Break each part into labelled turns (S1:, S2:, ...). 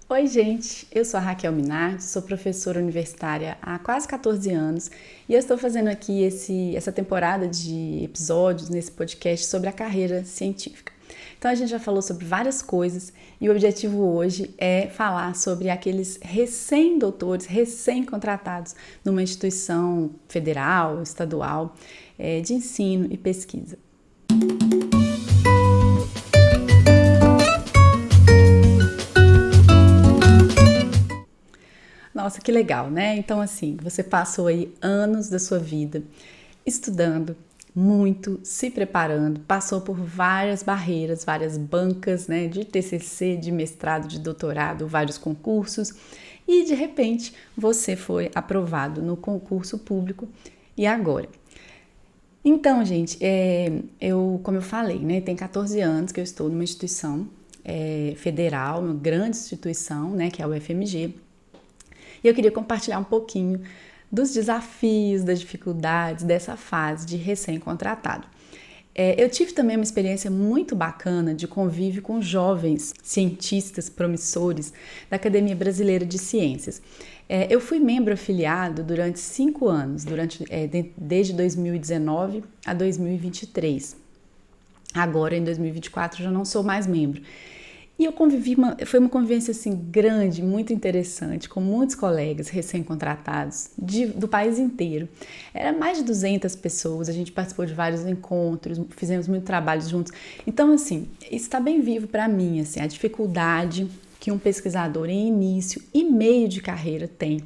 S1: Oi, gente! Eu sou a Raquel Minardi, sou professora universitária há quase 14 anos e eu estou fazendo aqui essa temporada de episódios nesse podcast sobre a carreira científica. Então, a gente já falou sobre várias coisas e o objetivo hoje é falar sobre aqueles recém-doutores, recém-contratados numa instituição federal, estadual, de ensino e pesquisa. Nossa, que legal, né? Então, assim, você passou aí anos da sua vida estudando muito, se preparando, passou por várias barreiras, várias bancas, né? De TCC, de mestrado, de doutorado, vários concursos e de repente você foi aprovado no concurso público e agora? Então, gente, como eu falei, né? Tem 14 anos que eu estou numa instituição federal, uma grande instituição, né? Que é a UFMG. E eu queria compartilhar um pouquinho dos desafios, das dificuldades dessa fase de recém-contratado. Eu tive também uma experiência muito bacana de convívio com jovens cientistas promissores da Academia Brasileira de Ciências. Eu fui membro afiliado durante 5 anos, desde 2019 a 2023. Agora, em 2024, já não sou mais membro. E eu foi uma convivência assim grande, muito interessante, com muitos colegas recém-contratados do país inteiro. Era mais de 200 pessoas, a gente participou de vários encontros, fizemos muito trabalho juntos. Então, assim, isso está bem vivo para mim, assim, a dificuldade que um pesquisador em início e meio de carreira tem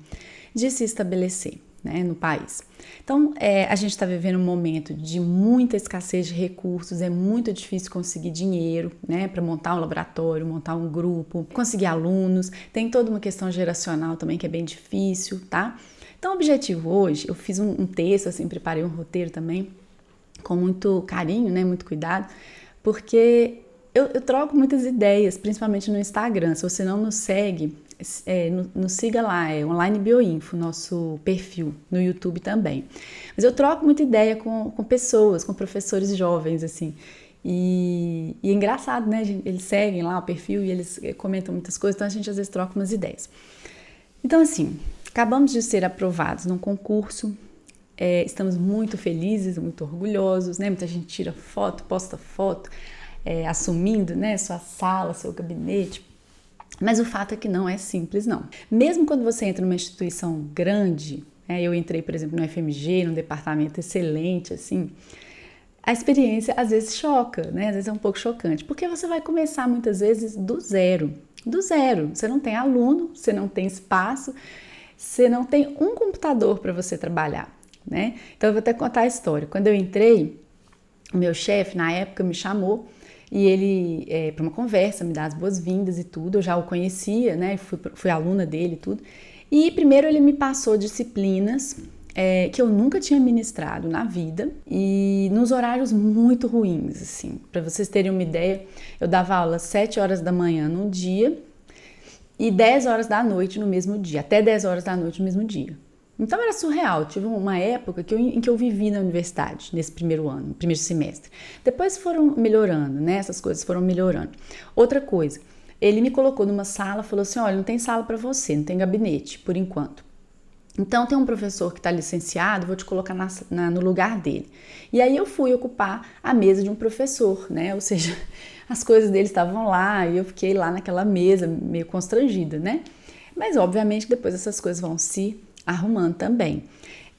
S1: de se estabelecer, né, no país. Então, a gente está vivendo um momento de muita escassez de recursos, é muito difícil conseguir dinheiro, né, para montar um laboratório, montar um grupo, conseguir alunos, tem toda uma questão geracional também que é bem difícil, tá? Então, o objetivo hoje, eu fiz um texto, assim, preparei um roteiro também, com muito carinho, né, muito cuidado, porque eu troco muitas ideias, principalmente no Instagram. Se você não nos segue, nos siga lá, Online Bioinfo, nosso perfil no YouTube também. Mas eu troco muita ideia com pessoas, com professores jovens, assim. E é engraçado, né? Eles seguem lá o perfil e eles comentam muitas coisas, então a gente às vezes troca umas ideias. Então, assim, acabamos de ser aprovados num concurso, estamos muito felizes, muito orgulhosos, né? Muita gente tira foto, posta foto, assumindo, né, sua sala, seu gabinete. Mas o fato é que não é simples, não. Mesmo quando você entra numa instituição grande, eu entrei, por exemplo, no FMG, num departamento excelente, assim, a experiência às vezes choca, né? Às vezes é um pouco chocante, porque você vai começar muitas vezes do zero. Do zero. Você não tem aluno, você não tem espaço, você não tem um computador para você trabalhar, né? Então eu vou até contar a história. Quando eu entrei, o meu chefe, na época, me chamou e ele, para uma conversa, me dá as boas-vindas e tudo, eu já o conhecia, né, fui aluna dele e tudo. E primeiro ele me passou disciplinas que eu nunca tinha ministrado na vida e nos horários muito ruins, assim. Para vocês terem uma ideia, eu dava aula às 7 horas da manhã num dia e 10 horas da noite no mesmo dia, até 10 horas da noite no mesmo dia. Então era surreal, tive uma época em que eu vivi na universidade, nesse primeiro ano, primeiro semestre. Depois foram melhorando, né? Essas coisas foram melhorando. Outra coisa, ele me colocou numa sala, falou assim, olha, não tem sala para você, não tem gabinete, por enquanto. Então tem um professor que está licenciado, vou te colocar no lugar dele. E aí eu fui ocupar a mesa de um professor, né? Ou seja, as coisas dele estavam lá e eu fiquei lá naquela mesa, meio constrangida, né? Mas obviamente depois essas coisas vão se arrumando também.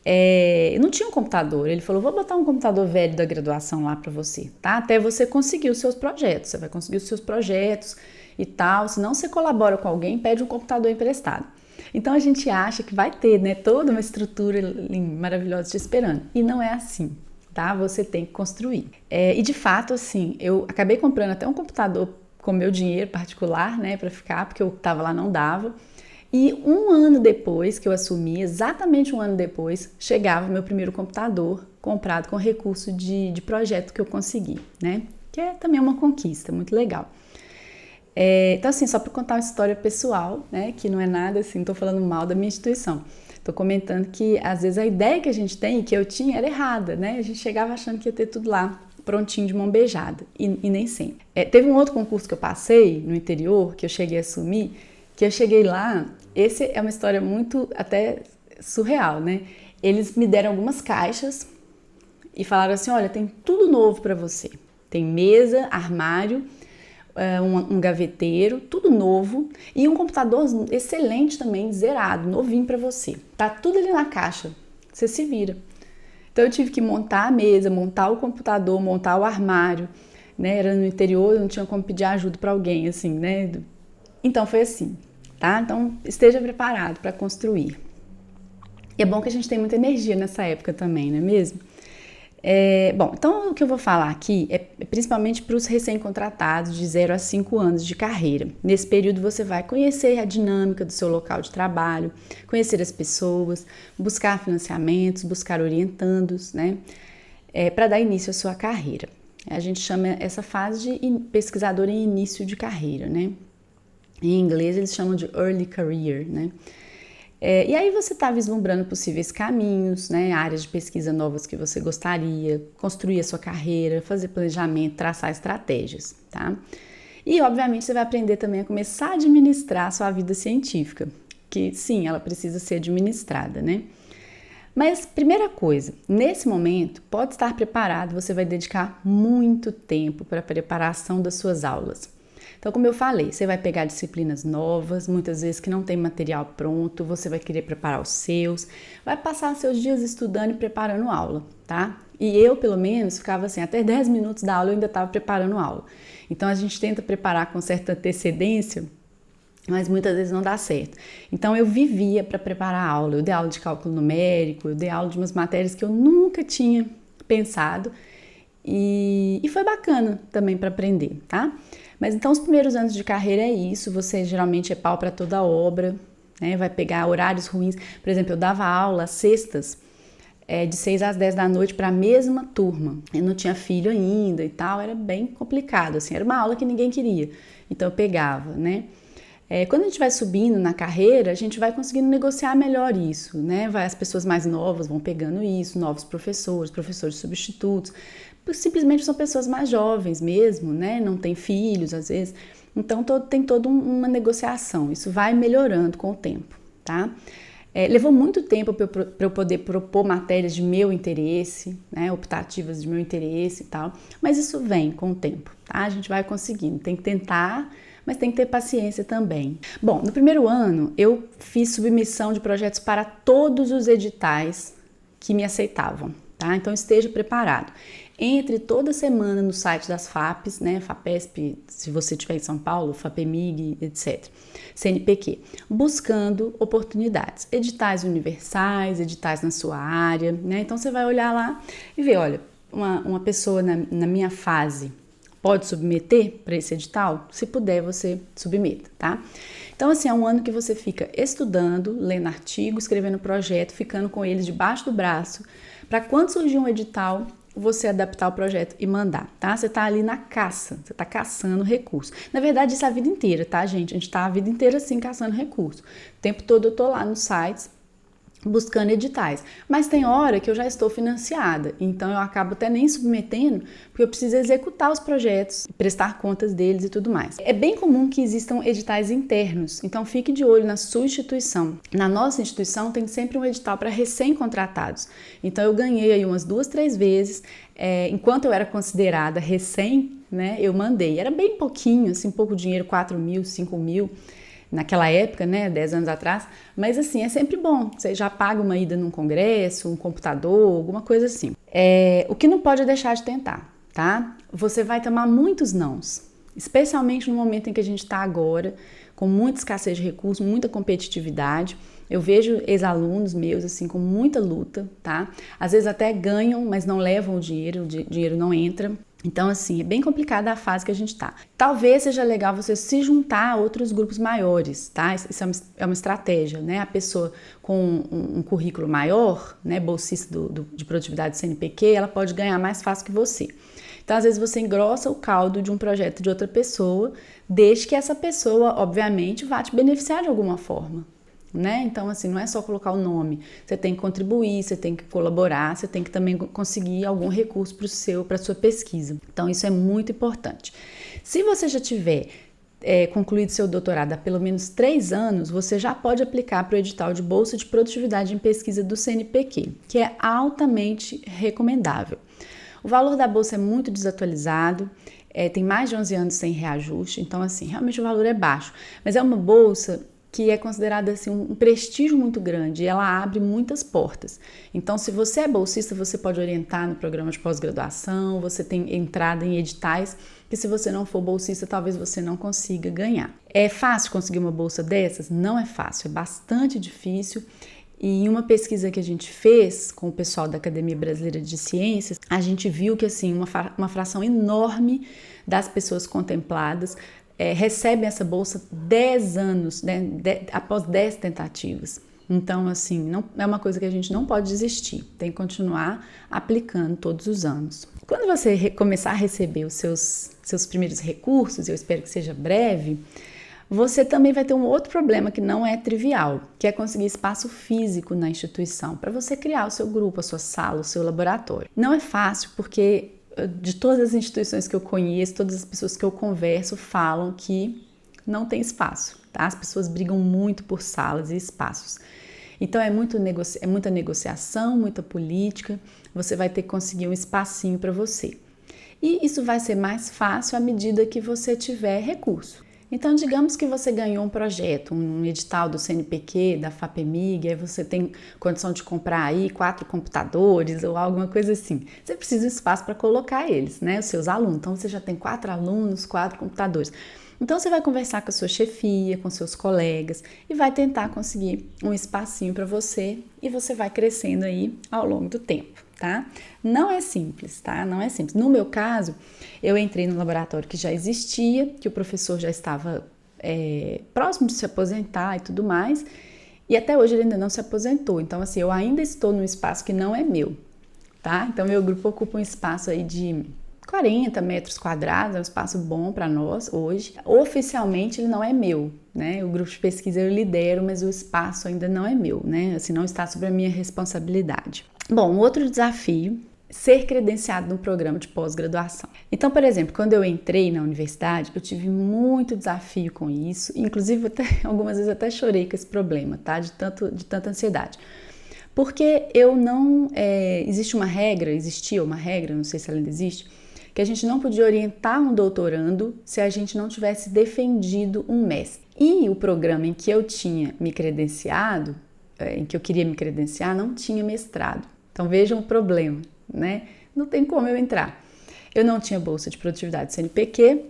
S1: Eu não tinha um computador, ele falou, vou botar um computador velho da graduação lá para você, tá? Até você conseguir os seus projetos, você vai conseguir os seus projetos e tal, se não você colabora com alguém, pede um computador emprestado. Então a gente acha que vai ter, né, toda uma estrutura maravilhosa te esperando, e não é assim, tá? Você tem que construir. E de fato, assim, eu acabei comprando até um computador com meu dinheiro particular, né, para ficar, porque eu tava lá não dava. E um ano depois que eu assumi, exatamente um ano depois, chegava o meu primeiro computador comprado com recurso de projeto que eu consegui, né? Que é também uma conquista, muito legal. Então, assim, só para contar uma história pessoal, né? Que não é nada assim, não tô falando mal da minha instituição. Tô comentando que, às vezes, a ideia que a gente tem e que eu tinha era errada, né? A gente chegava achando que ia ter tudo lá prontinho de mão beijada, e nem sempre. Teve um outro concurso que eu passei no interior, que eu cheguei a assumir, que eu cheguei lá, esse é uma história muito até surreal, né? Eles me deram algumas caixas e falaram assim, olha, tem tudo novo para você. Tem mesa, armário, um gaveteiro, tudo novo e um computador excelente também, zerado, novinho para você. Tá tudo ali na caixa, você se vira. Então eu tive que montar a mesa, montar o computador, montar o armário, né? Era no interior, eu não tinha como pedir ajuda para alguém, assim, né? Então foi assim, tá? Então esteja preparado para construir. E é bom que a gente tem muita energia nessa época também, não é mesmo? Bom, então o que eu vou falar aqui é principalmente para os recém-contratados de 0 a 5 anos de carreira. Nesse período você vai conhecer a dinâmica do seu local de trabalho, conhecer as pessoas, buscar financiamentos, buscar orientandos, né? Para dar início à sua carreira. A gente chama essa fase de pesquisador em início de carreira, né? Em inglês eles chamam de early career, né? E aí você está vislumbrando possíveis caminhos, né, áreas de pesquisa novas que você gostaria, construir a sua carreira, fazer planejamento, traçar estratégias, tá? E obviamente você vai aprender também a começar a administrar a sua vida científica, que sim, ela precisa ser administrada, né? Mas primeira coisa, nesse momento, pode estar preparado, você vai dedicar muito tempo para a preparação das suas aulas. Então, como eu falei, você vai pegar disciplinas novas, muitas vezes que não tem material pronto, você vai querer preparar os seus, vai passar seus dias estudando e preparando aula, tá? E eu, pelo menos, ficava assim, até 10 minutos da aula eu ainda estava preparando aula. Então, a gente tenta preparar com certa antecedência, mas muitas vezes não dá certo. Então, eu vivia para preparar a aula, eu dei aula de cálculo numérico, eu dei aula de umas matérias que eu nunca tinha pensado e foi bacana também para aprender, tá? Mas então os primeiros anos de carreira é isso, você geralmente é pau para toda obra, né? Vai pegar horários ruins. Por exemplo, eu dava aula às sextas, de 6 às 10 da noite para a mesma turma. Eu não tinha filho ainda e tal, era bem complicado, assim, era uma aula que ninguém queria. Então eu pegava, né? Quando a gente vai subindo na carreira, a gente vai conseguindo negociar melhor isso, né? As pessoas mais novas vão pegando isso, novos professores, professores substitutos, simplesmente são pessoas mais jovens mesmo, né? Não tem filhos às vezes, então tem toda uma negociação, isso vai melhorando com o tempo, tá? Levou muito tempo para eu poder propor matérias de meu interesse, né? Optativas de meu interesse e tal, mas isso vem com o tempo, tá? A gente vai conseguindo, tem que tentar, mas tem que ter paciência também. Bom, no primeiro ano eu fiz submissão de projetos para todos os editais que me aceitavam, tá? Então esteja preparado. Entre toda semana no site das FAPs, né, FAPESP, se você estiver em São Paulo, FAPEMIG, etc., CNPq, buscando oportunidades, editais universais, editais na sua área, né, então você vai olhar lá e ver, olha, uma pessoa na minha fase pode submeter para esse edital? Se puder, você submeta, tá? Então, assim, é um ano que você fica estudando, lendo artigo, escrevendo projeto, ficando com eles debaixo do braço, para quando surgir um edital, você adaptar o projeto e mandar, tá? Você tá ali na caça, você tá caçando recurso. Na verdade, isso é a vida inteira, tá, gente? A gente tá a vida inteira, assim, caçando recurso. O tempo todo eu tô lá nos sites, buscando editais, mas tem hora que eu já estou financiada, então eu acabo até nem submetendo, porque eu preciso executar os projetos, prestar contas deles e tudo mais. É bem comum que existam editais internos, então fique de olho na sua instituição. Na nossa instituição tem sempre um edital para recém-contratados, então eu ganhei aí umas 2, 3 vezes, enquanto eu era considerada recém, né, eu mandei, era bem pouquinho, assim, pouco dinheiro, 4 mil, 5 mil, naquela época, né, 10 anos atrás, mas assim, é sempre bom, você já paga uma ida num congresso, um computador, alguma coisa assim. O que não pode é deixar de tentar, tá? Você vai tomar muitos nãos, especialmente no momento em que a gente está agora, com muita escassez de recursos, muita competitividade. Eu vejo ex-alunos meus, assim, com muita luta, tá? Às vezes até ganham, mas não levam o dinheiro não entra. Então, assim, é bem complicada a fase que a gente tá. Talvez seja legal você se juntar a outros grupos maiores, tá? Isso é uma estratégia, né? A pessoa com um currículo maior, né, bolsista de produtividade CNPq, ela pode ganhar mais fácil que você. Então, às vezes, você engrossa o caldo de um projeto de outra pessoa, desde que essa pessoa, obviamente, vá te beneficiar de alguma forma, né? Então, assim, não é só colocar o nome, você tem que contribuir, você tem que colaborar, você tem que também conseguir algum recurso para a sua pesquisa. Então, isso é muito importante. Se você já tiver concluído seu doutorado há pelo menos 3 anos, você já pode aplicar para o edital de Bolsa de Produtividade em Pesquisa do CNPq, que é altamente recomendável. O valor da bolsa é muito desatualizado, tem mais de 11 anos sem reajuste, então assim, realmente o valor é baixo, mas é uma bolsa que é considerada assim, um prestígio muito grande e ela abre muitas portas. Então, se você é bolsista, você pode orientar no programa de pós-graduação, você tem entrada em editais, que se você não for bolsista, talvez você não consiga ganhar. É fácil conseguir uma bolsa dessas? Não é fácil, é bastante difícil. E em uma pesquisa que a gente fez com o pessoal da Academia Brasileira de Ciências, a gente viu que assim, uma fração enorme das pessoas contempladas recebem essa bolsa 10 anos, né, após 10 tentativas. Então, assim, não, é uma coisa que a gente não pode desistir, tem que continuar aplicando todos os anos. Quando você começar a receber os seus primeiros recursos, eu espero que seja breve, você também vai ter um outro problema que não é trivial, que é conseguir espaço físico na instituição, para você criar o seu grupo, a sua sala, o seu laboratório. Não é fácil porque de todas as instituições que eu conheço, todas as pessoas que eu converso falam que não tem espaço, tá? As pessoas brigam muito por salas e espaços. Então é muita negociação, muita política, você vai ter que conseguir um espacinho para você. E isso vai ser mais fácil à medida que você tiver recurso. Então, digamos que você ganhou um projeto, um edital do CNPq, da FAPEMIG, aí você tem condição de comprar aí 4 computadores ou alguma coisa assim. Você precisa de espaço para colocar eles, né, os seus alunos. Então, você já tem 4 alunos, 4 computadores. Então, você vai conversar com a sua chefia, com seus colegas e vai tentar conseguir um espacinho para você e você vai crescendo aí ao longo do tempo, tá? Não é simples, tá? Não é simples. No meu caso, eu entrei no laboratório que já existia, que o professor já estava próximo de se aposentar e tudo mais, e até hoje ele ainda não se aposentou. Então, assim, eu ainda estou num espaço que não é meu, tá? Então, meu grupo ocupa um espaço aí de 40 metros quadrados, é um espaço bom para nós hoje. Oficialmente ele não é meu, né? O grupo de pesquisa eu lidero, mas o espaço ainda não é meu, né? Assim, não está sob a minha responsabilidade. Bom, outro desafio, ser credenciado no programa de pós-graduação. Então, por exemplo, quando eu entrei na universidade, eu tive muito desafio com isso, inclusive algumas vezes até chorei com esse problema, tá? De tanta ansiedade. Porque eu não... existia uma regra, não sei se ela ainda existe, que a gente não podia orientar um doutorando se a gente não tivesse defendido um mestre. E o programa em que eu tinha me credenciado, em que eu queria me credenciar, não tinha mestrado. Então vejam o problema, né? Não tem como eu entrar. Eu não tinha bolsa de produtividade CNPq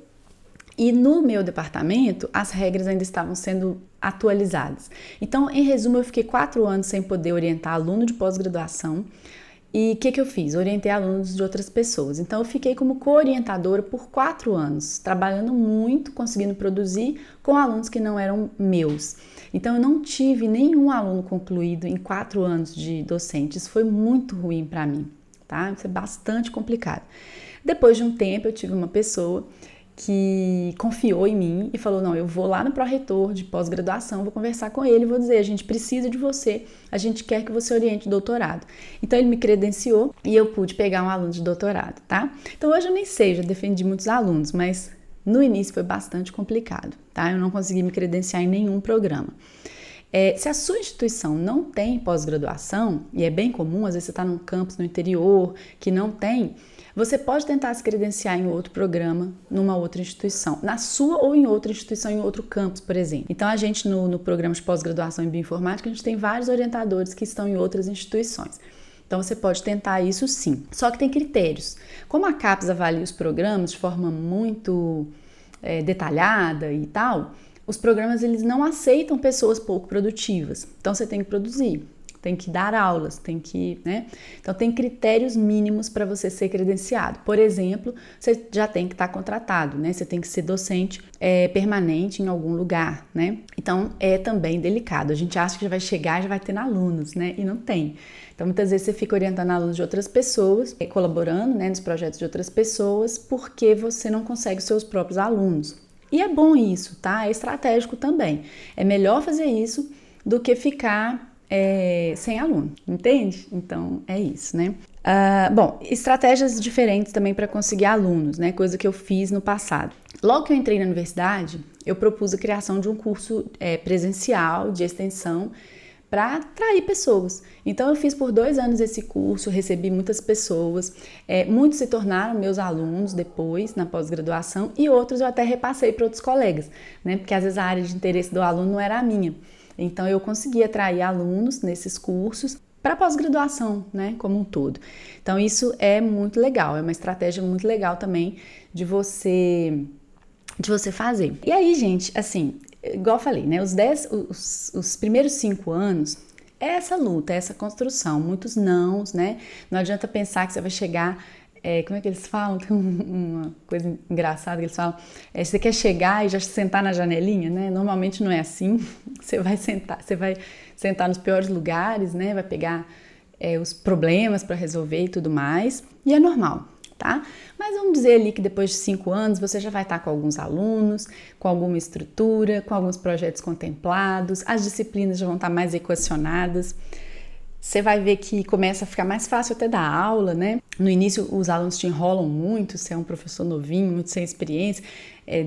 S1: e no meu departamento as regras ainda estavam sendo atualizadas. Então, em resumo, eu fiquei 4 anos sem poder orientar aluno de pós-graduação. E o que eu fiz? Orientei alunos de outras pessoas. Então, eu fiquei como co-orientadora por 4 anos, trabalhando muito, conseguindo produzir com alunos que não eram meus. Então, eu não tive nenhum aluno concluído em 4 anos de docente. Isso foi muito ruim para mim, tá? Isso é bastante complicado. Depois de um tempo, eu tive uma pessoa que confiou em mim e falou, não, eu vou lá no pró-reitor de pós-graduação, vou conversar com ele, vou dizer, a gente precisa de você, a gente quer que você oriente o doutorado. Então ele me credenciou e eu pude pegar um aluno de doutorado, tá? Então hoje eu nem sei, já defendi muitos alunos, mas no início foi bastante complicado, tá? Eu não consegui me credenciar em nenhum programa. Se a sua instituição não tem pós-graduação, e é bem comum, às vezes você está num campus no interior que não tem, você pode tentar se credenciar em outro programa, numa outra instituição, na sua ou em outra instituição, em outro campus, por exemplo. Então, a gente no programa de pós-graduação em bioinformática, a gente tem vários orientadores que estão em outras instituições. Então, você pode tentar isso sim. Só que tem critérios. Como a CAPES avalia os programas de forma muito detalhada e tal, os programas eles não aceitam pessoas pouco produtivas. Então, você tem que produzir. Tem que dar aulas, tem que, né? Então, tem critérios mínimos para você ser credenciado. Por exemplo, você já tem que estar contratado, né? Você tem que ser docente permanente em algum lugar, né? Então, é também delicado. A gente acha que já vai chegar e já vai ter alunos, né? E não tem. Então, muitas vezes você fica orientando alunos de outras pessoas, colaborando, né, nos projetos de outras pessoas, porque você não consegue os seus próprios alunos. E é bom isso, tá? É estratégico também. É melhor fazer isso do que ficar sem aluno, entende? Então, é isso, né? Bom, estratégias diferentes também para conseguir alunos, né? Coisa que eu fiz no passado. Logo que eu entrei na universidade, eu propus a criação de um curso presencial de extensão para atrair pessoas. Então eu fiz por 2 anos esse curso, recebi muitas pessoas, muitos se tornaram meus alunos depois, na pós-graduação, e outros eu até repassei para outros colegas, né? Porque às vezes a área de interesse do aluno não era a minha. Então eu consegui atrair alunos nesses cursos para pós-graduação, né, como um todo. Então isso é muito legal, é uma estratégia muito legal também de você fazer. E aí, gente, assim, igual eu falei, né, os primeiros 5 anos é essa luta, é essa construção, muitos nãos, né? Não adianta pensar que você vai chegar, como é que eles falam? Tem uma coisa engraçada que eles falam, você quer chegar e já sentar na janelinha, né? Normalmente não é assim, você vai sentar nos piores lugares, né? Vai pegar os problemas para resolver e tudo mais, e é normal, tá? Mas vamos dizer ali que depois de 5 anos você já vai estar com alguns alunos, com alguma estrutura, com alguns projetos contemplados, as disciplinas já vão estar mais equacionadas. Você vai ver que começa a ficar mais fácil até dar aula, né? No início os alunos te enrolam muito, você é um professor novinho, muito sem experiência,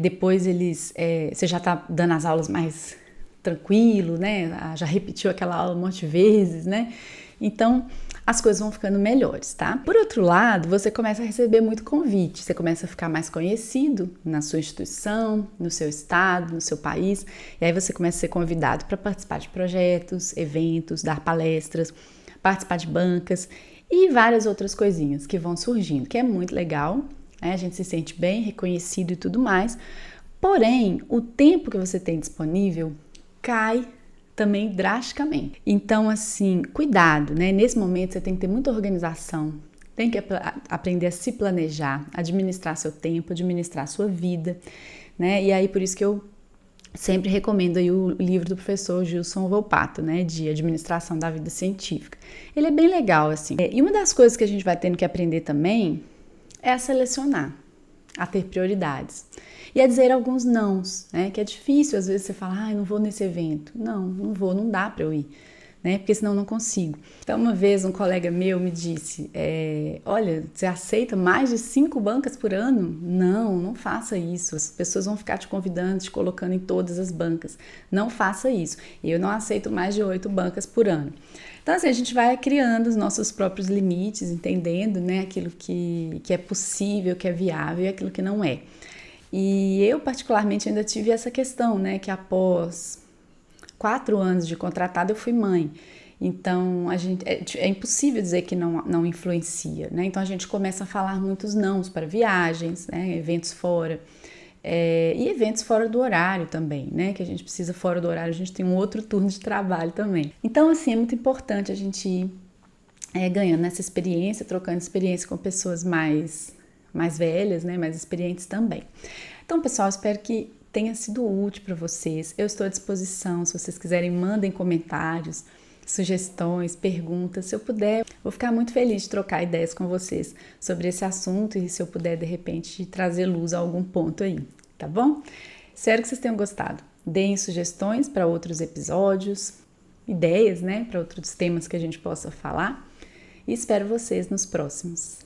S1: depois você já está dando as aulas mais tranquilo, né? Já repetiu aquela aula um monte de vezes, né? Então as coisas vão ficando melhores, tá? Por outro lado, você começa a receber muito convite, você começa a ficar mais conhecido na sua instituição, no seu estado, no seu país, e aí você começa a ser convidado para participar de projetos, eventos, dar palestras, participar de bancas e várias outras coisinhas que vão surgindo, que é muito legal, né? A gente se sente bem, reconhecido e tudo mais, porém, o tempo que você tem disponível cai também drasticamente. Então, assim, cuidado, né? Nesse momento você tem que ter muita organização, tem que aprender a se planejar, administrar seu tempo, administrar sua vida, né? E aí, por isso que eu sempre recomendo aí o livro do professor Gilson Volpato, né? De Administração da Vida Científica. Ele é bem legal, assim. E uma das coisas que a gente vai tendo que aprender também é a selecionar, a ter prioridades. E a dizer alguns nãos, né? Que é difícil, às vezes você fala, não vou nesse evento. Não vou, não dá para eu ir, né? Porque senão eu não consigo. Então, uma vez um colega meu me disse, olha, você aceita mais de 5 bancas por ano? Não faça isso. As pessoas vão ficar te convidando, te colocando em todas as bancas. Não faça isso. Eu não aceito mais de 8 bancas por ano. Então, assim, a gente vai criando os nossos próprios limites, entendendo, né, aquilo que é possível, que é viável e aquilo que não é. E eu, particularmente, ainda tive essa questão, né, que após 4 anos de contratada, eu fui mãe. Então, é impossível dizer que não influencia, né? Então, a gente começa a falar muitos nãos para viagens, né, eventos fora, e eventos fora do horário também, né? Que a gente precisa fora do horário, a gente tem um outro turno de trabalho também. Então, assim, é muito importante a gente ir ganhando essa experiência, trocando experiência com pessoas mais velhas, né, mais experientes também. Então, pessoal, espero que tenha sido útil para vocês. Eu estou à disposição, se vocês quiserem, mandem comentários, sugestões, perguntas. Se eu puder, vou ficar muito feliz de trocar ideias com vocês sobre esse assunto e se eu puder, de repente, trazer luz a algum ponto aí, tá bom? Espero que vocês tenham gostado. Deem sugestões para outros episódios, ideias, né, para outros temas que a gente possa falar e espero vocês nos próximos.